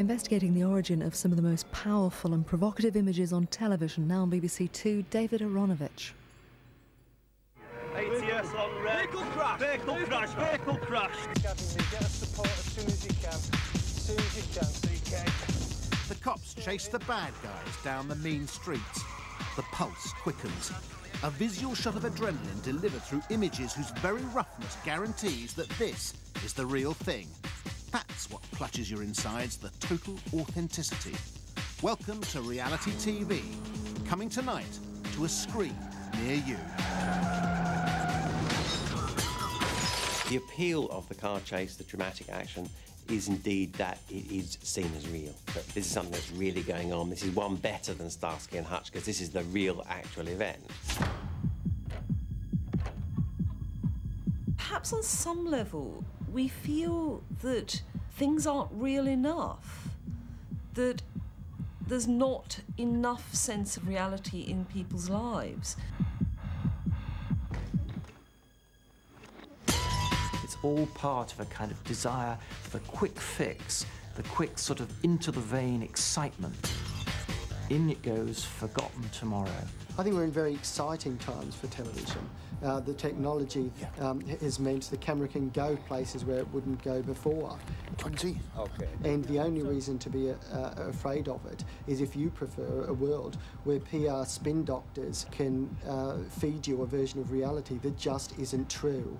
Investigating the origin of some of the most powerful and provocative images on television, now on BBC Two, David Aronovich. ATS on red. Vehicle crash! Vehicle crash! Vehicle crash! Get us support as soon as you can. As soon as you can, CK. The cops chase the bad guys down the mean streets. The pulse quickens. A visual shot of adrenaline delivered through images whose very roughness guarantees that this is the real thing. That's what clutches your insides, the total authenticity. Welcome to reality TV, coming tonight to a screen near you. The appeal of the car chase, the dramatic action, is indeed that it is seen as real. That this is something that's really going on. This is one better than Starsky and Hutch because this is the real, actual event. Perhaps on some level, we feel that things aren't real enough, that there's not enough sense of reality in people's lives. It's all part of a kind of desire for the quick fix, the quick sort of into-the-vein excitement. In it goes, forgotten tomorrow. I think we're in very exciting times for television. The technology has meant the camera can go places where it wouldn't go before. 20. Okay. And the only reason to be afraid of it is if you prefer a world where PR spin doctors can feed you a version of reality that just isn't true.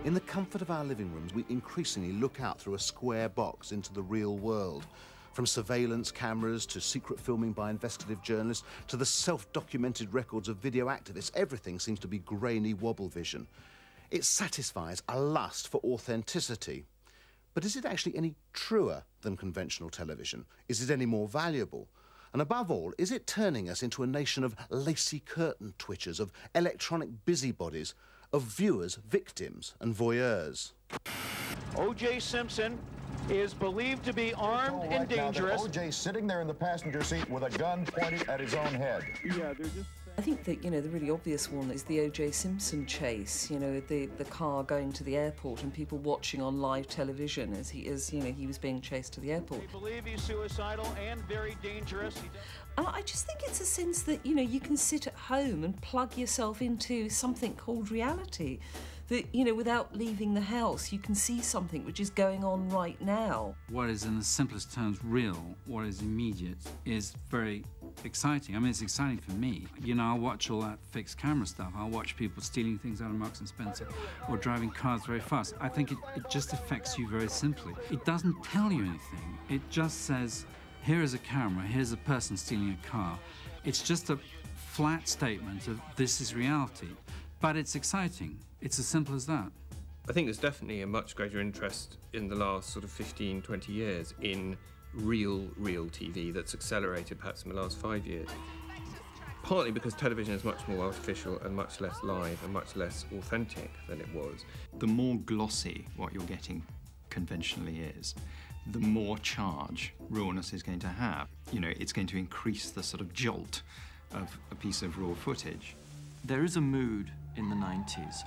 In the comfort of our living rooms, we increasingly look out through a square box into the real world. From surveillance cameras to secret filming by investigative journalists to the self-documented records of video activists, everything seems to be grainy wobble vision. It satisfies a lust for authenticity. But is it actually any truer than conventional television? Is it any more valuable? And above all, is it turning us into a nation of lacy curtain twitchers, of electronic busybodies, of viewers, victims and voyeurs? O.J. Simpson is believed to be armed and dangerous. O.J. sitting there in the passenger seat with a gun pointed at his own head. Yeah, they're just... I think that, the really obvious one is the O.J. Simpson chase, the car going to the airport and people watching on live television as he was being chased to the airport. We believe he's suicidal and very dangerous. And I just think it's a sense that, you can sit at home and plug yourself into something called reality. That, without leaving the house, you can see something which is going on right now. What is, in the simplest terms, real, what is immediate, is very exciting. I mean, it's exciting for me. I'll watch all that fixed camera stuff. I'll watch people stealing things out of Marks and Spencer or driving cars very fast. I think it just affects you very simply. It doesn't tell you anything. It just says, here is a camera, here's a person stealing a car. It's just a flat statement of this is reality. But it's exciting. It's as simple as that. I think there's definitely a much greater interest in the last sort of 15, 20 years in real TV that's accelerated perhaps in the last 5 years. Partly because television is much more artificial and much less live and much less authentic than it was. The more glossy what you're getting conventionally is, the more charge rawness is going to have. It's going to increase the sort of jolt of a piece of raw footage. There is a mood in the 90s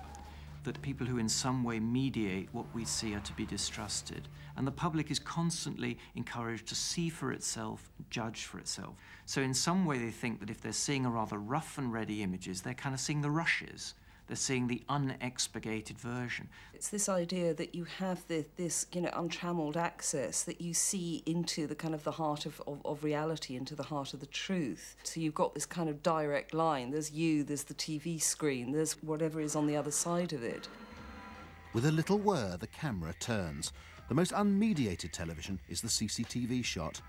that people who in some way mediate what we see are to be distrusted. And the public is constantly encouraged to see for itself, judge for itself. So in some way they think that if they're seeing a rather rough and ready images, they're kind of seeing the rushes. They're seeing the unexpurgated version. It's this idea that you have this untrammeled access, that you see into the kind of the heart of reality, into the heart of the truth. So you've got this kind of direct line. There's you, there's the TV screen, there's whatever is on the other side of it. With a little whir, the camera turns. The most unmediated television is the CCTV shot.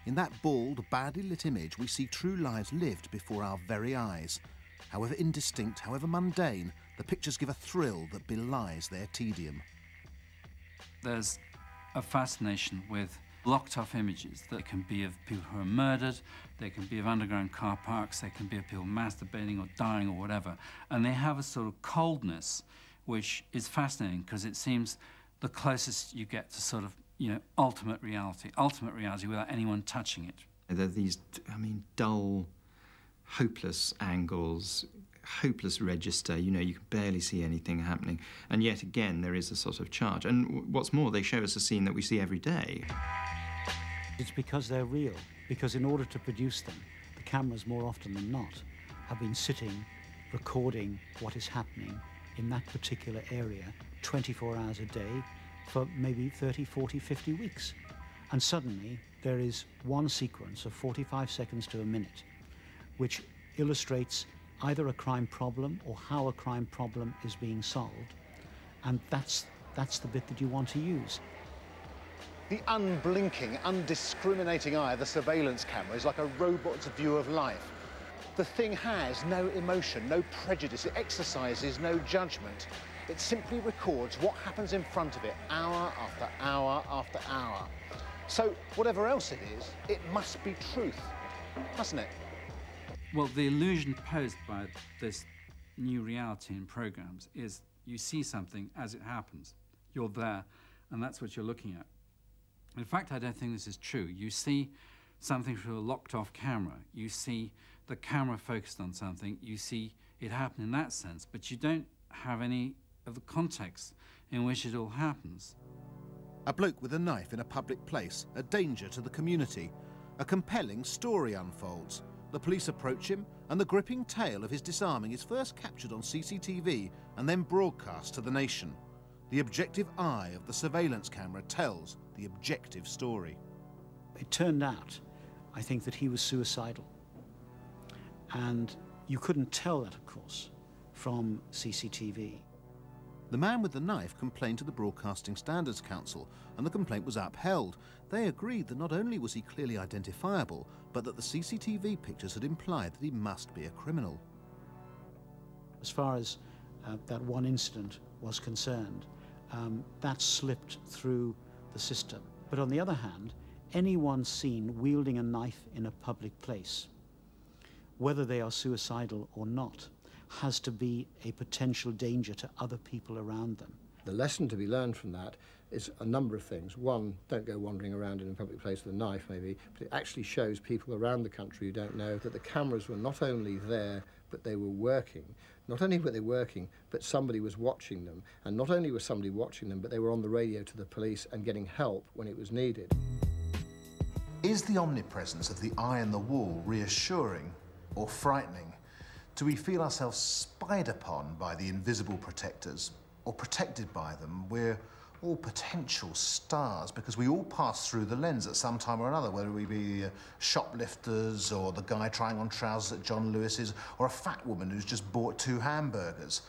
In that bald, badly lit image, we see true lives lived before our very eyes. However indistinct, however mundane, the pictures give a thrill that belies their tedium. There's a fascination with locked-off images that can be of people who are murdered, they can be of underground car parks, they can be of people masturbating or dying or whatever. And they have a sort of coldness which is fascinating because it seems the closest you get to sort of, you know, ultimate reality without anyone touching it. There are these, I mean, dull, hopeless angles, hopeless register, you know, you can barely see anything happening. And yet again, there is a sort of charge. And what's more, they show us a scene that we see every day. It's because they're real, because in order to produce them, the cameras more often than not have been sitting, recording what is happening in that particular area 24 hours a day for maybe 30, 40, 50 weeks. And suddenly there is one sequence of 45 seconds to a minute which illustrates either a crime problem or how a crime problem is being solved. And that's the bit that you want to use. The unblinking, undiscriminating eye of the surveillance camera is like a robot's view of life. The thing has no emotion, no prejudice. It exercises no judgment. It simply records what happens in front of it, hour after hour after hour. So whatever else it is, it must be truth, mustn't it? Well, the illusion posed by this new reality in programs is you see something as it happens. You're there, and that's what you're looking at. In fact, I don't think this is true. You see something through a locked-off camera. You see the camera focused on something. You see it happen in that sense, but you don't have any of the context in which it all happens. A bloke with a knife in a public place, a danger to the community. A compelling story unfolds. The police approach him, and the gripping tale of his disarming is first captured on CCTV and then broadcast to the nation. The objective eye of the surveillance camera tells the objective story. It turned out, I think, that he was suicidal. And you couldn't tell that, of course, from CCTV. The man with the knife complained to the Broadcasting Standards Council, and the complaint was upheld. They agreed that not only was he clearly identifiable, but that the CCTV pictures had implied that he must be a criminal. As far as that one incident was concerned, that slipped through the system. But on the other hand, anyone seen wielding a knife in a public place, whether they are suicidal or not, has to be a potential danger to other people around them. The lesson to be learned from that is a number of things. One, don't go wandering around in a public place with a knife, maybe, but it actually shows people around the country who don't know that the cameras were not only there, but they were working. Not only were they working, but somebody was watching them. And not only was somebody watching them, but they were on the radio to the police and getting help when it was needed. Is the omnipresence of the eye on the wall reassuring or frightening? Do we feel ourselves spied upon by the invisible protectors, or protected by them? We're all potential stars because we all pass through the lens at some time or another, whether we be shoplifters or the guy trying on trousers at John Lewis's or a fat woman who's just bought 2 hamburgers.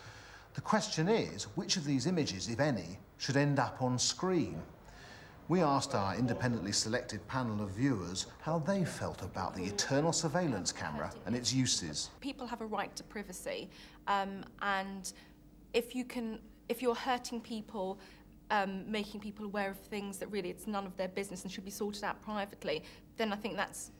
The question is, which of these images, if any, should end up on screen? We asked our independently selected panel of viewers how they felt about the eternal surveillance camera and its uses. People have a right to privacy, and if you're hurting people, making people aware of things that really it's none of their business and should be sorted out privately, then I think that's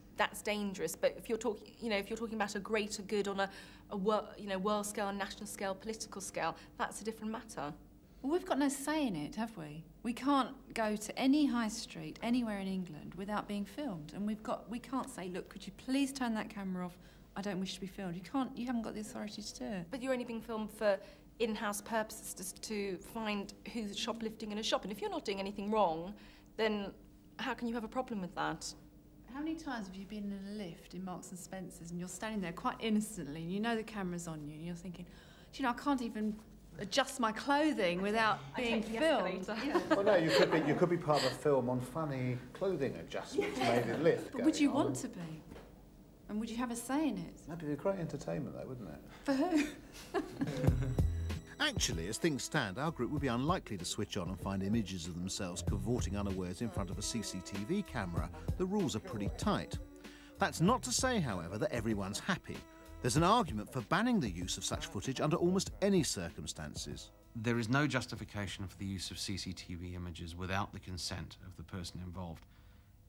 dangerous. But if you're talking about a greater good on a world scale, national scale, political scale, that's a different matter. Well, we've got no say in it, have we? We can't go to any high street anywhere in England without being filmed, and we can't say, look, could you please turn that camera off? I don't wish to be filmed. You haven't got the authority to do it. But you're only being filmed for in-house purposes, just to find who's shoplifting in a shop. And if you're not doing anything wrong, then how can you have a problem with that? How many times have you been in a lift in Marks and Spencer's and you're standing there quite innocently and you know the camera's on you and you're thinking, do you know, I can't even adjust my clothing without being filmed. Well, no, you could be part of a film on funny clothing adjustments made in lift. But would you want to be? And would you have a say in it? That'd be a great entertainment, though, wouldn't it? For who? Actually, as things stand, our group would be unlikely to switch on and find images of themselves cavorting unawares in front of a CCTV camera. The rules are pretty tight. That's not to say, however, that everyone's happy. There's an argument for banning the use of such footage under almost any circumstances. There is no justification for the use of CCTV images without the consent of the person involved,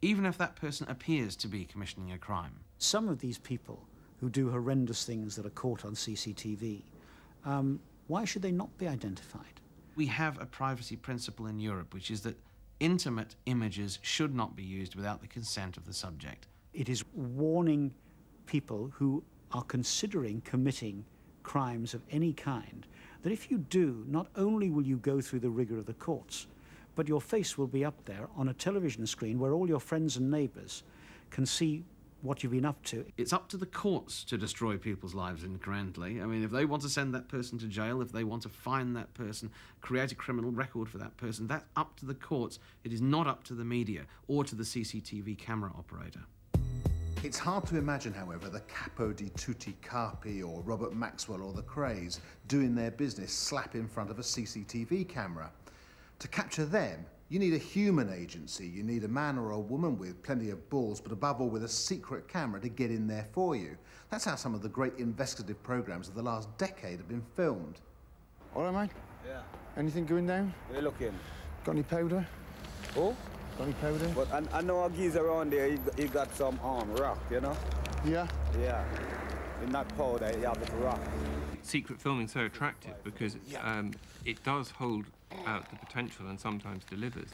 even if that person appears to be commissioning a crime. Some of these people who do horrendous things that are caught on CCTV, why should they not be identified? We have a privacy principle in Europe, which is that intimate images should not be used without the consent of the subject. It is warning people who are considering committing crimes of any kind that if you do, not only will you go through the rigour of the courts, but your face will be up there on a television screen where all your friends and neighbours can see what you've been up to. It's up to the courts to destroy people's lives incrementally. I mean, if they want to send that person to jail, if they want to fine that person, create a criminal record for that person, that's up to the courts. It is not up to the media or to the CCTV camera operator. It's hard to imagine, however, the Capo di Tutti Carpi or Robert Maxwell or the Krays doing their business slap in front of a CCTV camera. To capture them, you need a human agency. You need a man or a woman with plenty of balls, but above all with a secret camera to get in there for you. That's how some of the great investigative programmes of the last decade have been filmed. All right, mate? Yeah. Anything going down? We're looking. Got any powder? Oh? Got any powder? But I know a geezer around there, he got some rock, you know? Yeah? Yeah. In that powder, you have it rock. Secret filming's so attractive because it does hold out the potential and sometimes delivers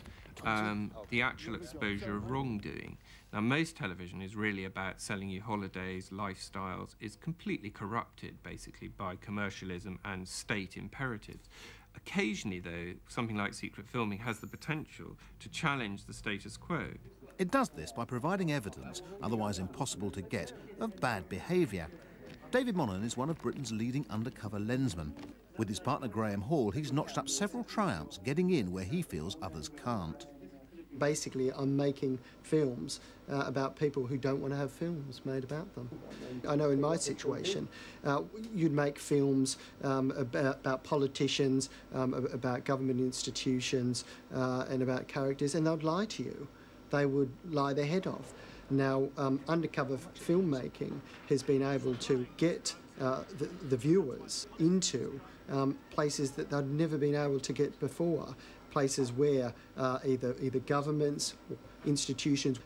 the actual exposure of wrongdoing. Now, most television is really about selling you holidays, lifestyles. It's completely corrupted, basically, by commercialism and state imperatives. Occasionally, though, something like secret filming has the potential to challenge the status quo. It does this by providing evidence, otherwise impossible to get, of bad behaviour. David Monan is one of Britain's leading undercover lensmen. With his partner Graham Hall, he's notched up several triumphs, getting in where he feels others can't. Basically, I'm making films about people who don't want to have films made about them. I know in my situation, you'd make films about politicians, about government institutions, and about characters, and they'd lie to you. They would lie their head off. Now, undercover filmmaking has been able to get the viewers into places that they'd never been able to get before, places where either governments, institutions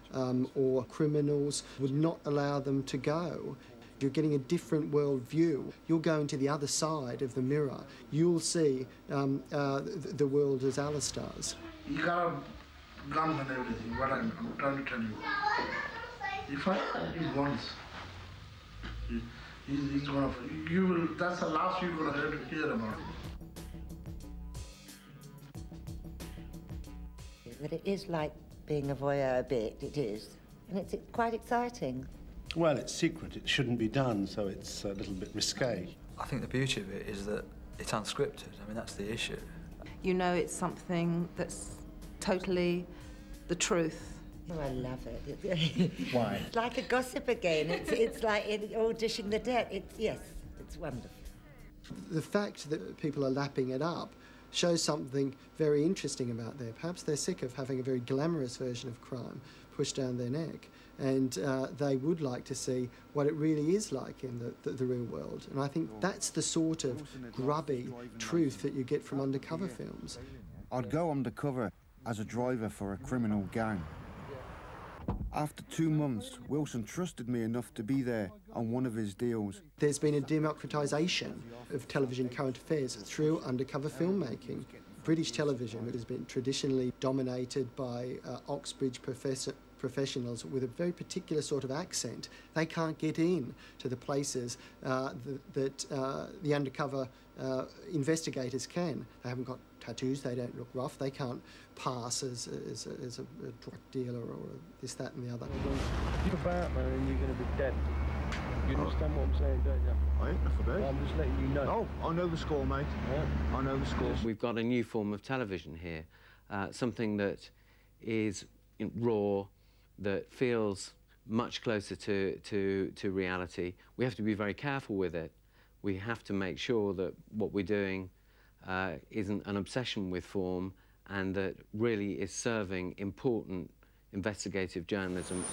or criminals would not allow them to go. You're getting a different world view. You're going to the other side of the mirror. You'll see the world as Alistair's. You got a gun and everything, what I'm trying to tell you. If I he's once, he's one of you will. That's the last you're gonna hear about. But it is like being a voyeur a bit. It is, and it's quite exciting. Well, it's secret. It shouldn't be done, so it's a little bit risque. I think the beauty of it is that it's unscripted. I mean, that's the issue. You know, it's something that's totally the truth. Oh, I love it. Why? It's like a gossip again. It's like all dishing the dirt. Yes, it's wonderful. The fact that people are lapping it up shows something very interesting about there. Perhaps they're sick of having a very glamorous version of crime pushed down their neck, and they would like to see what it really is like in the real world. And I think that's the sort of grubby truth that you get from undercover films. I'd go undercover as a driver for a criminal gang. After 2 months, Wilson trusted me enough to be there on one of his deals. There's been a democratisation of television current affairs through undercover filmmaking. British television has been traditionally dominated by Oxbridge professionals with a very particular sort of accent. They can't get in to the places that the undercover investigators can. They haven't got tattoos, they don't look rough, they can't pass as a drug dealer or this, that and the other. You're Batman and you're going to be dead. You understand what I'm saying, don't you? I ain't nothing about it. I'm just letting you know. Oh, I know the score, mate. Yeah. I know the score. We've got a new form of television here, something that is raw, that feels much closer to reality. We have to be very careful with it. We have to make sure that what we're doing isn't an obsession with form and that really is serving important investigative journalism.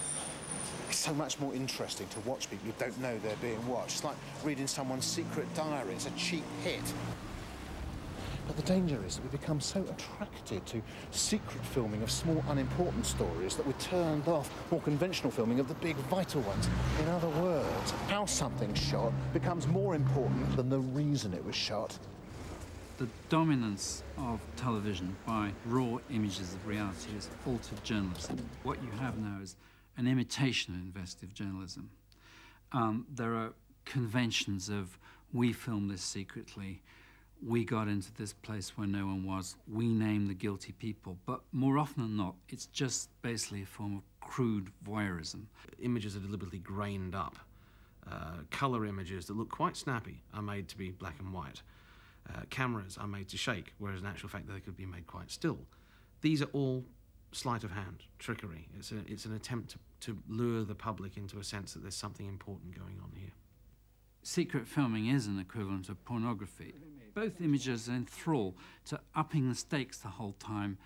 It's so much more interesting to watch people who don't know they're being watched. It's like reading someone's secret diary. It's a cheap hit. But the danger is that we become so attracted to secret filming of small, unimportant stories that we're turned off more conventional filming of the big, vital ones. In other words, how something's shot becomes more important than the reason it was shot. The dominance of television by raw images of reality has altered journalism. What you have now is an imitation of investigative journalism. There are conventions of, we filmed this secretly, we got into this place where no one was, we named the guilty people, but more often than not, it's just basically a form of crude voyeurism. Images are deliberately grained up. Colour images that look quite snappy are made to be black and white. Cameras are made to shake, whereas in actual fact they could be made quite still. These are all sleight of hand, trickery. It's an attempt to lure the public into a sense that there's something important going on here. Secret filming is an equivalent of pornography. Both images are in thrall to upping the stakes the whole time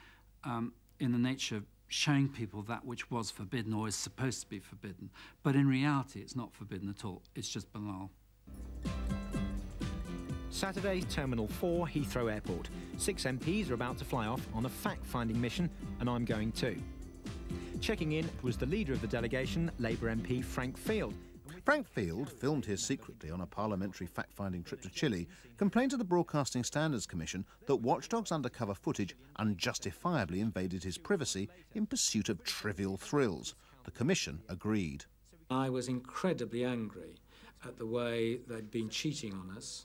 in the nature of showing people that which was forbidden or is supposed to be forbidden. But in reality, it's not forbidden at all. It's just banal. Saturday, Terminal 4, Heathrow Airport. 6 MPs are about to fly off on a fact-finding mission, and I'm going too. Checking in was the leader of the delegation, Labour MP Frank Field. Frank Field, filmed here secretly on a parliamentary fact-finding trip to Chile, complained to the Broadcasting Standards Commission that Watchdog's undercover footage unjustifiably invaded his privacy in pursuit of trivial thrills. The Commission agreed. I was incredibly angry at the way they'd been cheating on us,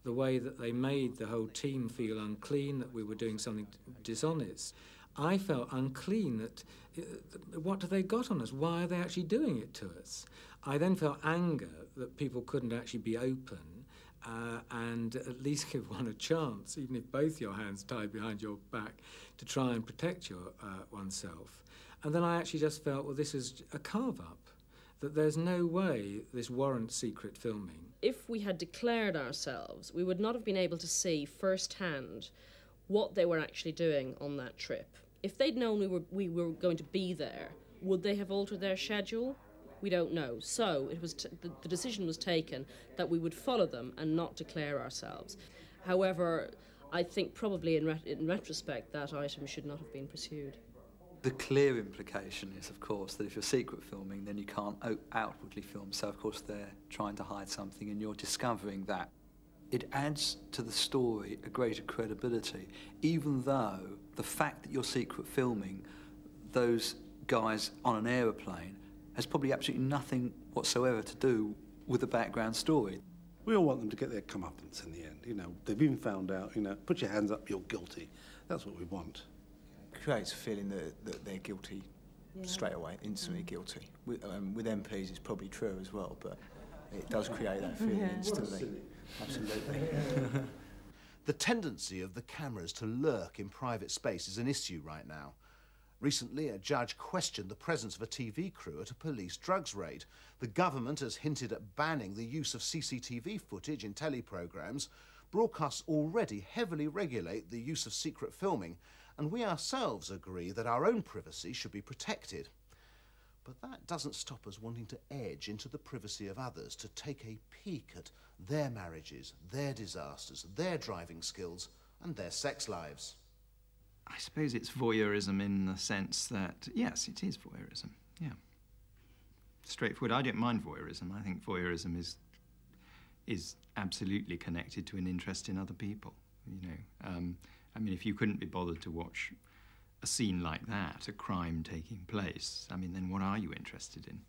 the way that they made the whole team feel unclean, that we were doing something dishonest. I felt unclean that, what have they got on us? Why are they actually doing it to us? I then felt anger that people couldn't actually be open and at least give one a chance, even if both your hands tied behind your back, to try and protect oneself. And then I actually just felt, well, this is a carve-up, that there's no way this warrants secret filming. If we had declared ourselves, we would not have been able to see firsthand what they were actually doing on that trip. If they'd known we were going to be there, would they have altered their schedule? We don't know. So it was the decision was taken that we would follow them and not declare ourselves. However, I think probably in retrospect that item should not have been pursued. The clear implication is, of course, that if you're secret filming, then you can't outwardly film. So, of course, they're trying to hide something, and you're discovering that. It adds to the story a greater credibility, even though the fact that you're secret filming those guys on an aeroplane has probably absolutely nothing whatsoever to do with the background story. We all want them to get their comeuppance in the end. You know, they've been found out, you know, put your hands up, you're guilty. That's what we want. Creates a feeling that they're guilty straight away, instantly guilty. With MPs, it's probably true as well, but it does create that feeling instantly. Absolutely. The tendency of the cameras to lurk in private space is an issue right now. Recently, a judge questioned the presence of a TV crew at a police drugs raid. The government has hinted at banning the use of CCTV footage in teleprograms. Broadcasts already heavily regulate the use of secret filming, and we ourselves agree that our own privacy should be protected. But that doesn't stop us wanting to edge into the privacy of others to take a peek at their marriages, their disasters, their driving skills, and their sex lives. I suppose it's voyeurism in the sense that, yes, it is voyeurism, yeah. Straightforward. I don't mind voyeurism. I think voyeurism is absolutely connected to an interest in other people, you know. I mean, if you couldn't be bothered to watch a scene like that, a crime taking place, I mean, then what are you interested in?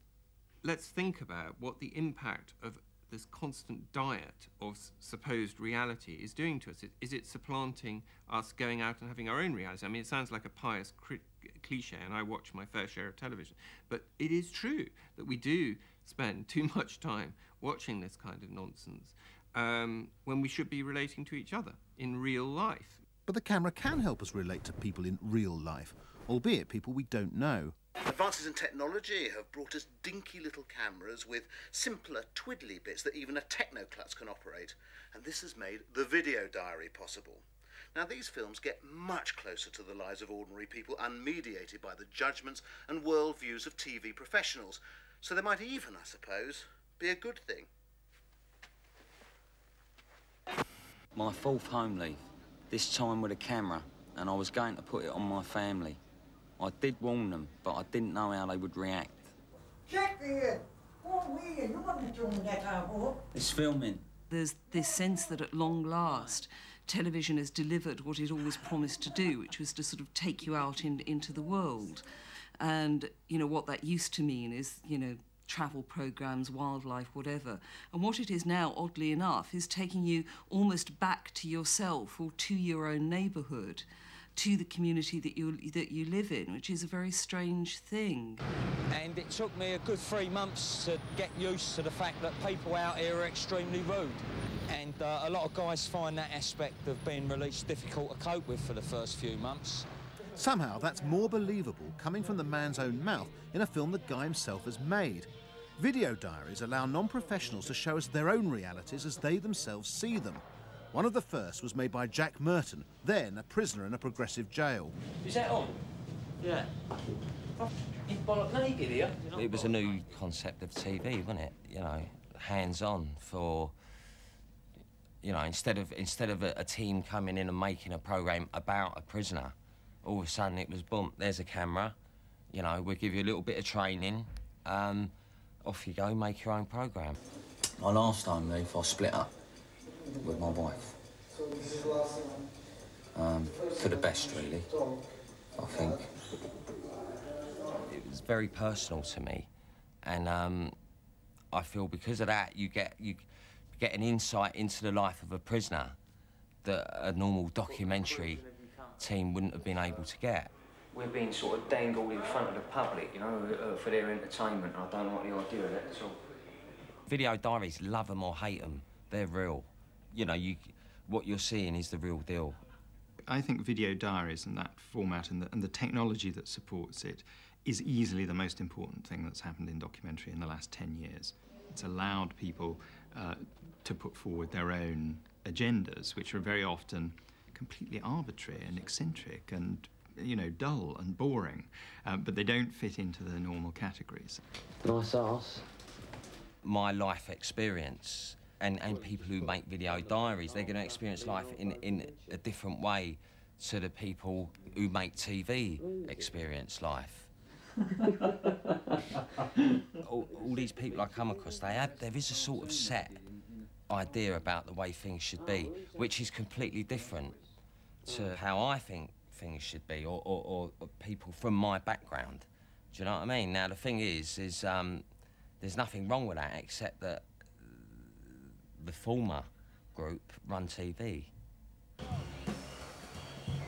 Let's think about what the impact of this constant diet of supposed reality is doing to us. Is it supplanting us going out and having our own reality? I mean, it sounds like a pious cliche, and I watch my fair share of television, but it is true that we do spend too much time watching this kind of nonsense when we should be relating to each other in real life. But the camera can help us relate to people in real life, albeit people we don't know. Advances in technology have brought us dinky little cameras with simpler, twiddly bits that even a techno-klutz can operate, and this has made the video diary possible. Now, these films get much closer to the lives of ordinary people, unmediated by the judgments and worldviews of TV professionals, so they might even, I suppose, be a good thing. My fourth home leave, this time with a camera, and I was going to put it on my family. I did warn them, but I didn't know how they would react. It's filming. There's this sense that at long last, television has delivered what it always promised to do, which was to sort of take you out into the world. And, you know, what that used to mean is, you know, travel programmes, wildlife, whatever. And what it is now, oddly enough, is taking you almost back to yourself or to your own neighbourhood, to the community that you live in, which is a very strange thing. And it took me a good 3 months to get used to the fact that people out here are extremely rude. And a lot of guys find that aspect of being released difficult to cope with for the first few months. Somehow that's more believable coming from the man's own mouth in a film the guy himself has made. Video diaries allow non-professionals to show us their own realities as they themselves see them. One of the first was made by Jack Merton, then a prisoner in a progressive jail. Is that on? Yeah. You bollock naked here? It was a new concept of TV, wasn't it? You know, hands-on for, you know, instead of a team coming in and making a programme about a prisoner, all of a sudden it was, boom, there's a camera, you know, we'll give you a little bit of training, off you go, make your own programme. My last home leave, I split up with my wife. For the best, really, I think. It was very personal to me, and I feel because of that you get an insight into the life of a prisoner that a normal documentary team wouldn't have been able to get. We're being sort of dangled in front of the public, you know, for their entertainment. I don't like the idea of that at all. Video diaries, love them or hate them, they're real. You know, what you're seeing is the real deal. I think video diaries and that format and the technology that supports it is easily the most important thing that's happened in documentary in the last 10 years. It's allowed people to put forward their own agendas, which are very often completely arbitrary and eccentric and, you know, dull and boring, but they don't fit into the normal categories. Nice ass. My life experience, and people who make video diaries, they're going to experience life in a different way to the people who make TV experience life. all these people I come across, there is a sort of set idea about the way things should be, which is completely different to how I think things should be, or people from my background. Do you know what I mean? Now, the thing is there's nothing wrong with that, except that the former group run TV.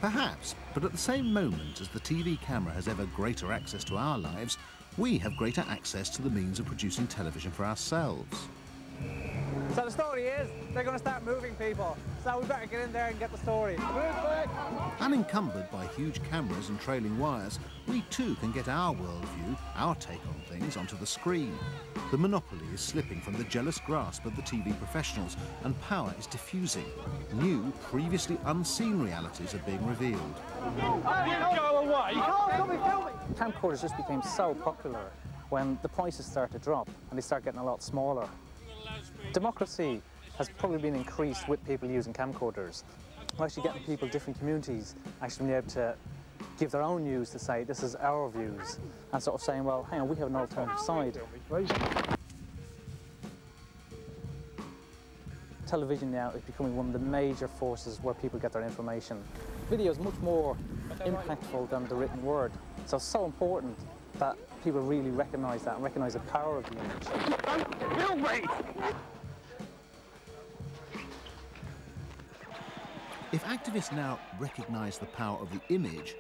Perhaps, but at the same moment as the TV camera has ever greater access to our lives, we have greater access to the means of producing television for ourselves. So the story is, they're going to start moving people. So we better get in there and get the story. Move back! Unencumbered by huge cameras and trailing wires, we too can get our worldview, our take on things, onto the screen. The monopoly is slipping from the jealous grasp of the TV professionals, and power is diffusing. New, previously unseen realities are being revealed. Go away! Camcorders just became so popular when the prices start to drop and they start getting a lot smaller. Democracy has probably been increased with people using camcorders. We're actually getting people, different communities, actually being able to give their own news to say, this is our views, and sort of saying, well, hang on, we have an alternative side. Television now is becoming one of the major forces where people get their information. Video is much more impactful than the written word, so it's so important that people really recognise that and recognise the power of the image. If activists now recognise the power of the image,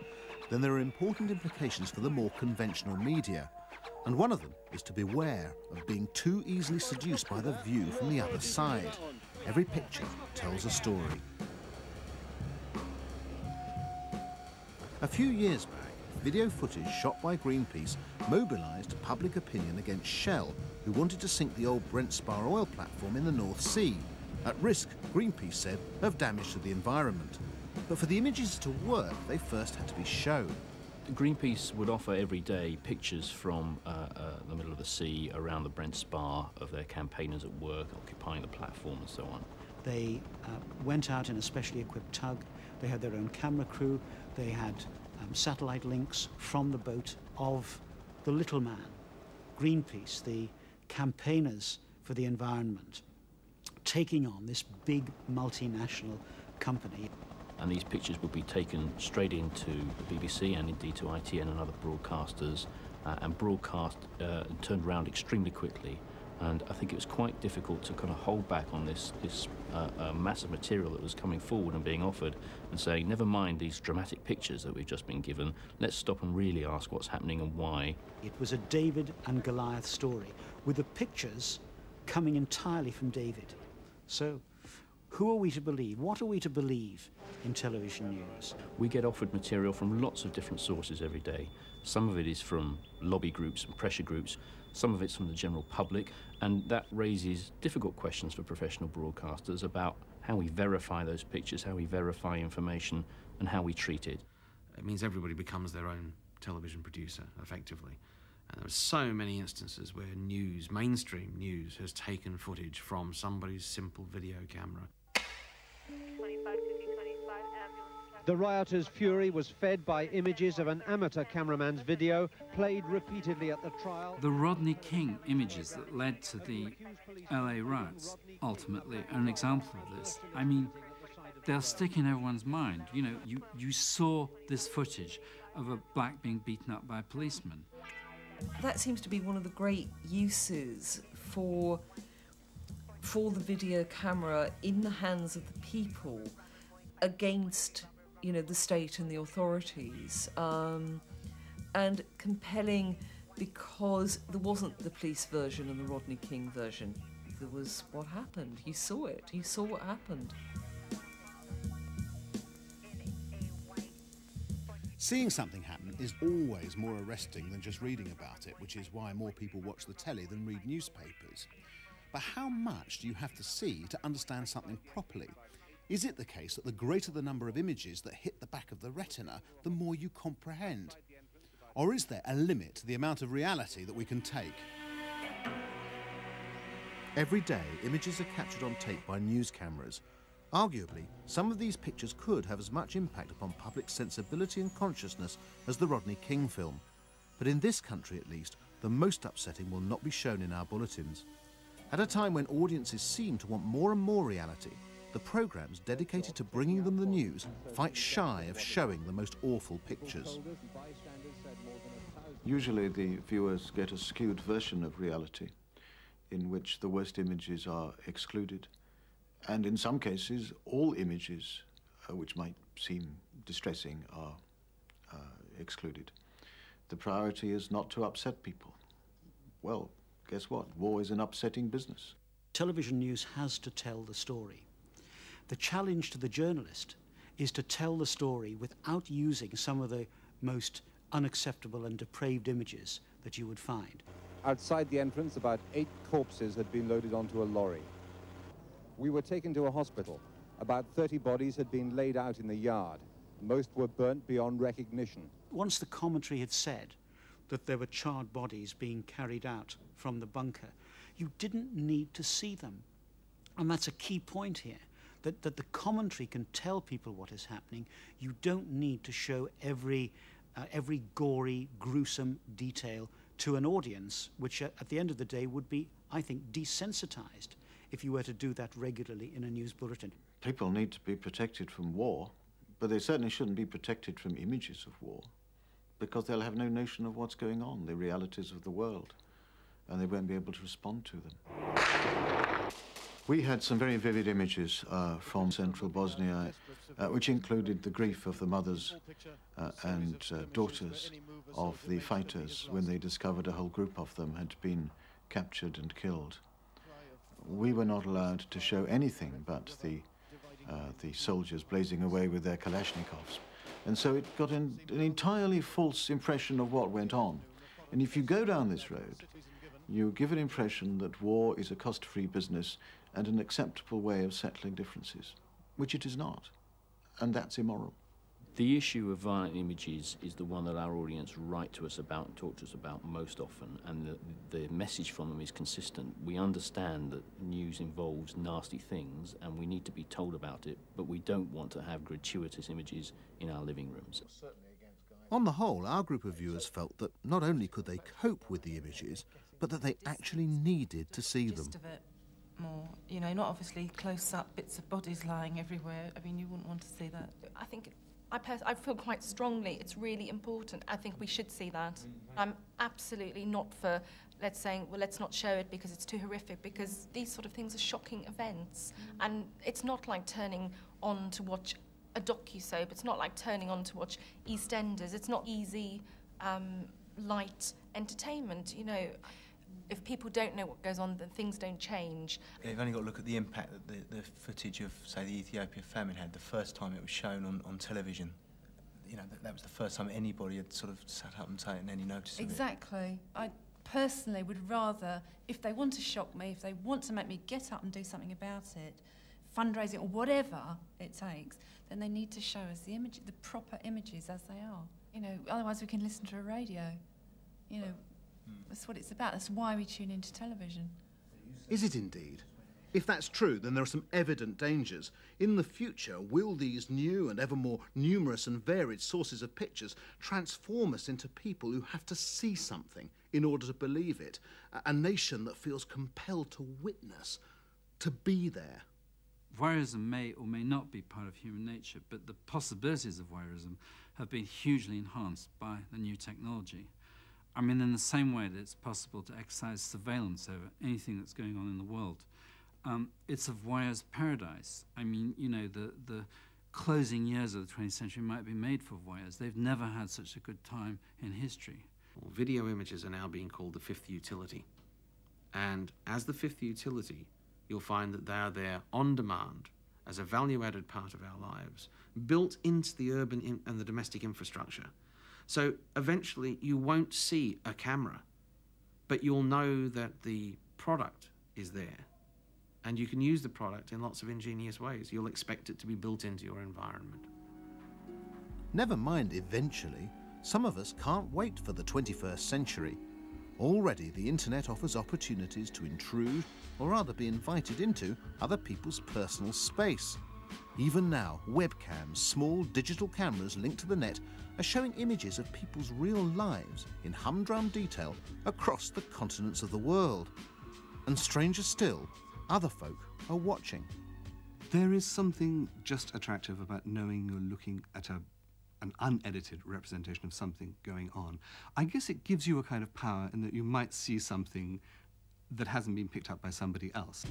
then there are important implications for the more conventional media. And one of them is to beware of being too easily seduced by the view from the other side. Every picture tells a story. A few years back, video footage shot by Greenpeace mobilised public opinion against Shell, who wanted to sink the old Brent Spar oil platform in the North Sea, at risk, Greenpeace said, of damage to the environment. But for the images to work, they first had to be shown. Greenpeace would offer every day pictures from the middle of the sea around the Brent Spar of their campaigners at work, occupying the platform and so on. They went out in a specially equipped tug. They had their own camera crew. They had satellite links from the boat of the little man, Greenpeace, the campaigners for the environment, taking on this big multinational company. And these pictures would be taken straight into the BBC and indeed to ITN and other broadcasters and broadcast and turned around extremely quickly. And I think it was quite difficult to kind of hold back on this massive material that was coming forward and being offered and saying, never mind these dramatic pictures that we've just been given, let's stop and really ask what's happening and why. It was a David and Goliath story, with the pictures coming entirely from David. So, who are we to believe? What are we to believe in television news? We get offered material from lots of different sources every day. Some of it is from lobby groups and pressure groups, some of it's from the general public, and that raises difficult questions for professional broadcasters about how we verify those pictures, how we verify information, and how we treat it. It means everybody becomes their own television producer, effectively. And there are so many instances where news, mainstream news, has taken footage from somebody's simple video camera. The rioters' fury was fed by images of an amateur cameraman's video played repeatedly at the trial. The Rodney King images that led to the LA riots, ultimately, are an example of this. I mean, they'll stick in everyone's mind. You know, you saw this footage of a black being beaten up by a policeman. That seems to be one of the great uses for the video camera in the hands of the people against, you know, the state and the authorities, and compelling because there wasn't the police version and the Rodney King version. There was what happened. You saw it. You saw what happened. Seeing something happen is always more arresting than just reading about it, which is why more people watch the telly than read newspapers. But how much do you have to see to understand something properly? Is it the case that the greater the number of images that hit the back of the retina, the more you comprehend? Or is there a limit to the amount of reality that we can take? Every day, images are captured on tape by news cameras. Arguably, some of these pictures could have as much impact upon public sensibility and consciousness as the Rodney King film. But in this country, at least, the most upsetting will not be shown in our bulletins. At a time when audiences seem to want more and more reality, the programmes dedicated to bringing them the news fight shy of showing the most awful pictures. Usually the viewers get a skewed version of reality, in which the worst images are excluded. And in some cases, all images which might seem distressing are excluded. The priority is not to upset people. Well, guess what? War is an upsetting business. Television news has to tell the story. The challenge to the journalist is to tell the story without using some of the most unacceptable and depraved images that you would find. Outside the entrance, about 8 corpses had been loaded onto a lorry. We were taken to a hospital. About 30 bodies had been laid out in the yard. Most were burnt beyond recognition. Once the commentary had said that there were charred bodies being carried out from the bunker, you didn't need to see them. And that's a key point here, that the commentary can tell people what is happening. You don't need to show every gory, gruesome detail to an audience, which at the end of the day would be, I think, desensitized if you were to do that regularly in a news bulletin. People need to be protected from war, but they certainly shouldn't be protected from images of war, because they'll have no notion of what's going on, the realities of the world, and they won't be able to respond to them. We had some very vivid images from central Bosnia, which included the grief of the mothers and daughters of the fighters when they discovered a whole group of them had been captured and killed. We were not allowed to show anything but the soldiers blazing away with their Kalashnikovs. And so it got an entirely false impression of what went on. And if you go down this road, you give an impression that war is a cost-free business and an acceptable way of settling differences, which it is not. And that's immoral. The issue of violent images is the one that our audience write to us about and talk to us about most often, and the message from them is consistent. We understand that news involves nasty things and we need to be told about it, but we don't want to have gratuitous images in our living rooms. On the whole, our group of viewers felt that not only could they cope with the images, but that they actually needed to see them. Of it. more. You know, not obviously close-up bits of bodies lying everywhere. I mean, you wouldn't want to see that. I think, I feel quite strongly it's really important. I think we should see that. I'm absolutely not for, let's not show it because it's too horrific, because these sort of things are shocking events. And it's not like turning on to watch a docu-soap. It's not like turning on to watch EastEnders. It's not easy, light entertainment, you know. If people don't know what goes on, then things don't change. You've only got to look at the impact that the footage of, say, the Ethiopian famine had the first time it was shown on television. You know, that was the first time anybody had sort of sat up and taken any notice of it. Exactly. I personally would rather, if they want to shock me, if they want to make me get up and do something about it, fundraising or whatever it takes, then they need to show us the image, the proper images as they are. You know, otherwise we can listen to a radio. You know, that's what it's about. That's why we tune into television. Is it indeed? If that's true, then there are some evident dangers. In the future, will these new and ever more numerous and varied sources of pictures transform us into people who have to see something in order to believe it? A nation that feels compelled to witness, to be there. Voyeurism may or may not be part of human nature, but the possibilities of voyeurism have been hugely enhanced by the new technology. I mean, in the same way that it's possible to exercise surveillance over anything that's going on in the world. It's a voyeur's paradise. I mean, you know, the closing years of the 20th century might be made for voyeurs. They've never had such a good time in history. Well, video images are now being called the fifth utility. And as the fifth utility, you'll find that they are there on demand as a value-added part of our lives, built into the urban and the domestic infrastructure. So eventually you won't see a camera, but you'll know that the product is there. And you can use the product in lots of ingenious ways. You'll expect it to be built into your environment. Never mind eventually, some of us can't wait for the 21st century. Already the internet offers opportunities to intrude, or rather be invited into, other people's personal space. Even now, webcams, small digital cameras linked to the net, are showing images of people's real lives in humdrum detail across the continents of the world. And stranger still, other folk are watching. There is something just attractive about knowing you're looking at an unedited representation of something going on. I guess it gives you a kind of power in that you might see something that hasn't been picked up by somebody else.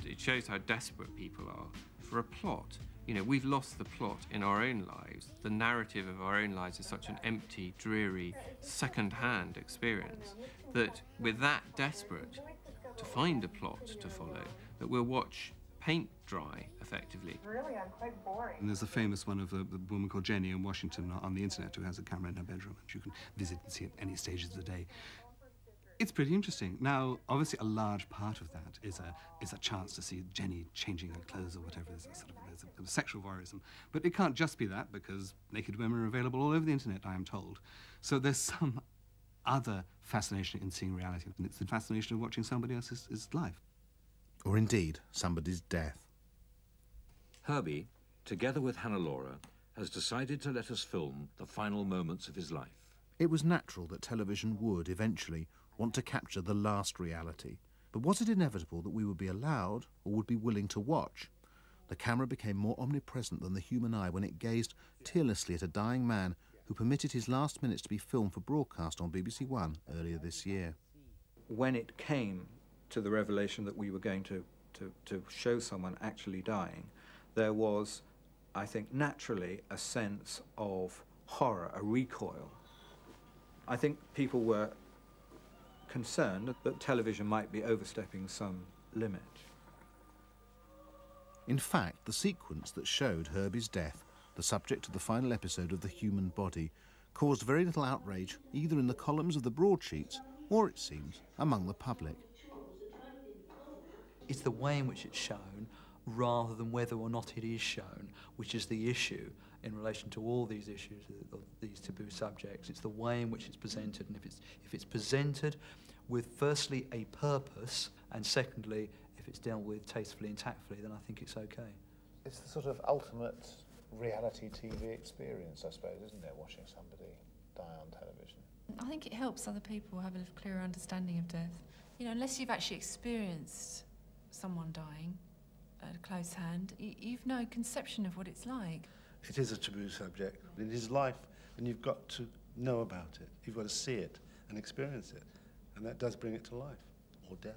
It shows how desperate people are for a plot. You know, we've lost the plot in our own lives. The narrative of our own lives is such an empty, dreary, second-hand experience that we're that desperate to find a plot to follow that we'll watch paint dry, effectively. Really, I'm quite boring. And there's a famous one of the woman called Jenny in Washington on the internet who has a camera in her bedroom and you can visit and see it any stages of the day. It's pretty interesting. Now, obviously, a large part of that is a chance to see Jenny changing her clothes or whatever. There's a sexual voyeurism. But it can't just be that, because naked women are available all over the internet, I am told. So there's some other fascination in seeing reality, and it's the fascination of watching somebody else's life. Or indeed, somebody's death. Herbie, together with Hannah-Laura, has decided to let us film the final moments of his life. It was natural that television would, eventually, want to capture the last reality. But was it inevitable that we would be allowed or would be willing to watch? The camera became more omnipresent than the human eye when it gazed tearlessly at a dying man who permitted his last minutes to be filmed for broadcast on BBC One earlier this year. When it came to the revelation that we were going to show someone actually dying, there was, I think, naturally a sense of horror, a recoil. I think people were concerned that television might be overstepping some limit. In fact, the sequence that showed Herbie's death, the subject of the final episode of The Human Body, caused very little outrage either in the columns of the broadsheets or, it seems, among the public. It's the way in which it's shown rather than whether or not it is shown, which is the issue in relation to all these issues, these taboo subjects. It's the way in which it's presented, and if it's presented with, firstly, a purpose, and secondly, if it's dealt with tastefully and tactfully, then I think it's okay. It's the sort of ultimate reality TV experience, I suppose, isn't it, watching somebody die on television? I think it helps other people have a clearer understanding of death. You know, unless you've actually experienced someone dying at a close hand, you've no conception of what it's like. It is a taboo subject. It is life, and you've got to know about it. You've got to see it and experience it, and that does bring it to life, or death.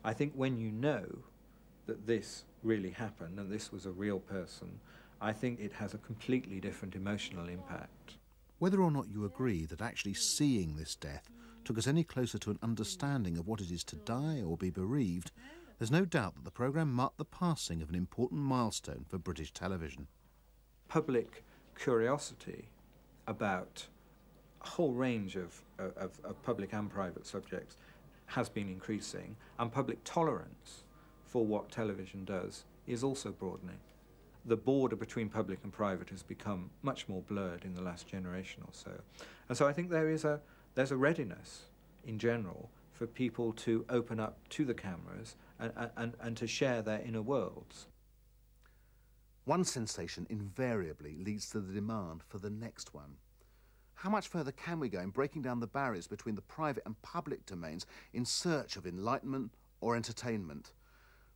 I think when you know that this really happened and this was a real person, I think it has a completely different emotional impact. Whether or not you agree that actually seeing this death took us any closer to an understanding of what it is to die or be bereaved, there's no doubt that the programme marked the passing of an important milestone for British television. Public curiosity about a whole range of public and private subjects has been increasing, and public tolerance for what television does is also broadening. The border between public and private has become much more blurred in the last generation or so. And so I think there's a readiness in general for people to open up to the cameras and to share their inner worlds. One sensation invariably leads to the demand for the next one. How much further can we go in breaking down the barriers between the private and public domains in search of enlightenment or entertainment?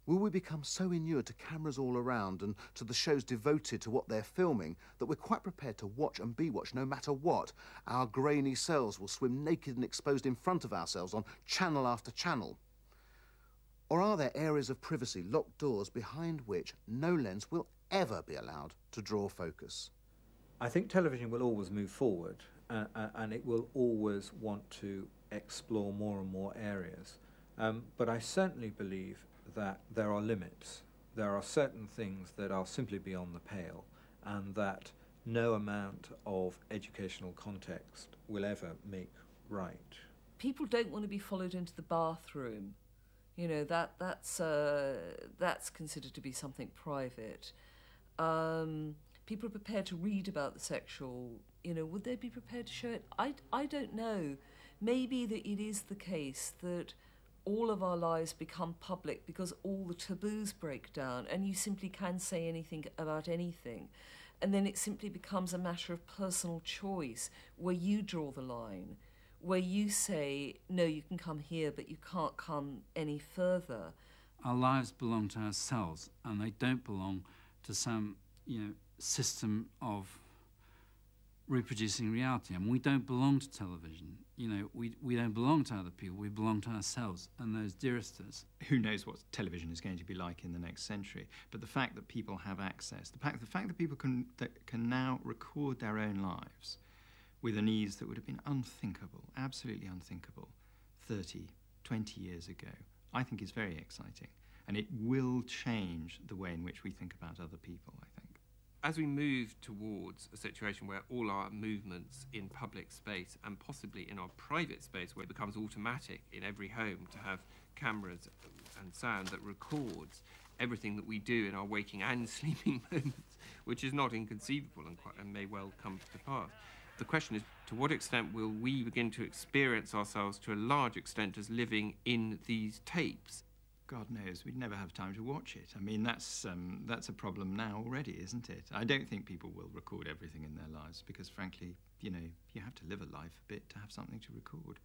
Will we become so inured to cameras all around and to the shows devoted to what they're filming that we're quite prepared to watch and be watched no matter what? Our grainy selves will swim naked and exposed in front of ourselves on channel after channel. Or are there areas of privacy, locked doors, behind which no lens will ever be allowed to draw focus? I think television will always move forward, and it will always want to explore more and more areas. But I certainly believe that there are limits. There are certain things that are simply beyond the pale, and that no amount of educational context will ever make right. People don't want to be followed into the bathroom. You know, that's considered to be something private. People are prepared to read about the sexual, you know, would they be prepared to show it? I don't know. Maybe that it is the case that all of our lives become public because all the taboos break down and you simply can say anything about anything. And then it simply becomes a matter of personal choice where you draw the line, where you say, no, you can come here, but you can't come any further. Our lives belong to ourselves, and they don't belong to some, system of reproducing reality. I mean, we don't belong to television. We don't belong to other people. We belong to ourselves and those dearest to us. Who knows what television is going to be like in the next century? But the fact that people have access, the fact that people can now record their own lives with an ease that would have been unthinkable, absolutely unthinkable, 30, 20 years ago, I think is very exciting. And it will change the way in which we think about other people, I think. As we move towards a situation where all our movements in public space and possibly in our private space, where it becomes automatic in every home to have cameras and sound that records everything that we do in our waking and sleeping moments, which is not inconceivable and may well come to pass. The question is, to what extent will we begin to experience ourselves to a large extent as living in these tapes? God knows, we'd never have time to watch it. I mean, that's a problem now already, isn't it? I don't think people will record everything in their lives because, frankly, you have to live a life a bit to have something to record.